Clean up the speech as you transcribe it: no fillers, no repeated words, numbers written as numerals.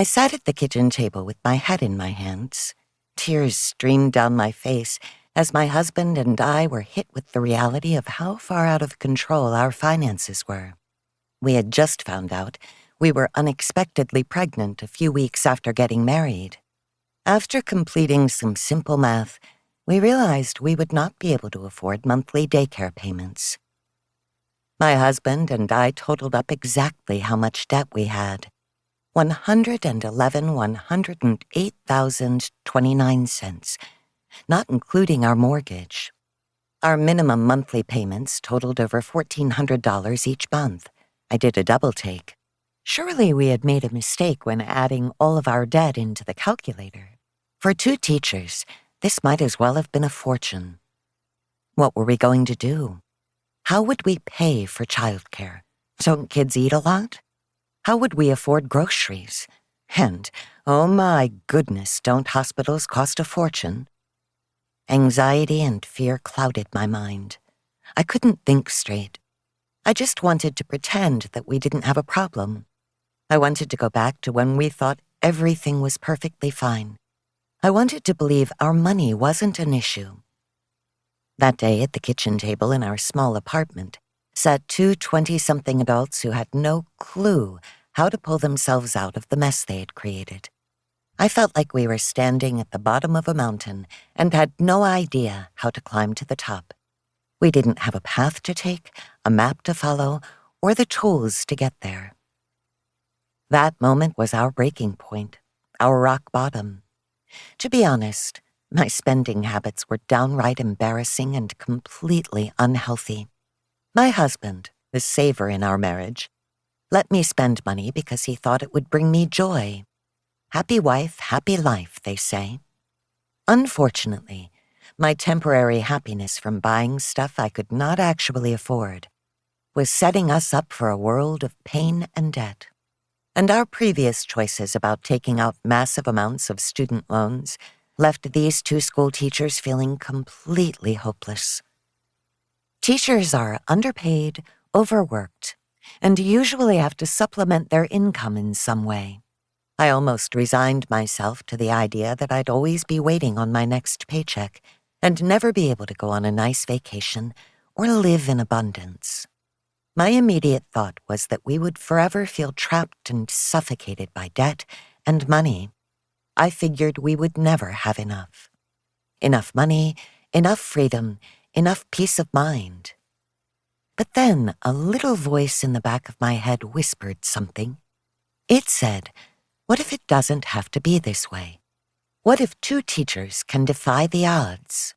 I sat at the kitchen table with my head in my hands. Tears streamed down my face as my husband and I were hit with the reality of how far out of control our finances were. We had just found out we were unexpectedly pregnant a few weeks after getting married. After completing some simple math, we realized we would not be able to afford monthly daycare payments. My husband and I totaled up exactly how much debt we had. $108,029, not including our mortgage. Our minimum monthly payments totaled over $1,400 each month. I did a double take. Surely we had made a mistake when adding all of our debt into the calculator. For 2 teachers, this might as well have been a fortune. What were we going to do? How would we pay for childcare? Don't kids eat a lot? How would we afford groceries? And, oh my goodness, don't hospitals cost a fortune? Anxiety and fear clouded my mind. I couldn't think straight. I just wanted to pretend that we didn't have a problem. I wanted to go back to when we thought everything was perfectly fine. I wanted to believe our money wasn't an issue. That day at the kitchen table in our small apartment sat 2 20-something adults who had no clue how to pull themselves out of the mess they had created. I felt like we were standing at the bottom of a mountain and had no idea how to climb to the top. We didn't have a path to take, a map to follow, or the tools to get there. That moment was our breaking point, our rock bottom. To be honest, my spending habits were downright embarrassing and completely unhealthy. My husband, the saver in our marriage, let me spend money because he thought it would bring me joy. Happy wife, happy life, they say. Unfortunately, my temporary happiness from buying stuff I could not actually afford was setting us up for a world of pain and debt. And our previous choices about taking out massive amounts of student loans left these 2 school teachers feeling completely hopeless. Teachers are underpaid, overworked, and usually have to supplement their income in some way. I almost resigned myself to the idea that I'd always be waiting on my next paycheck and never be able to go on a nice vacation or live in abundance. My immediate thought was that we would forever feel trapped and suffocated by debt and money. I figured we would never have enough. Enough money, enough freedom, enough peace of mind. But then a little voice in the back of my head whispered something. It said, what if it doesn't have to be this way? What if 2 teachers can defy the odds?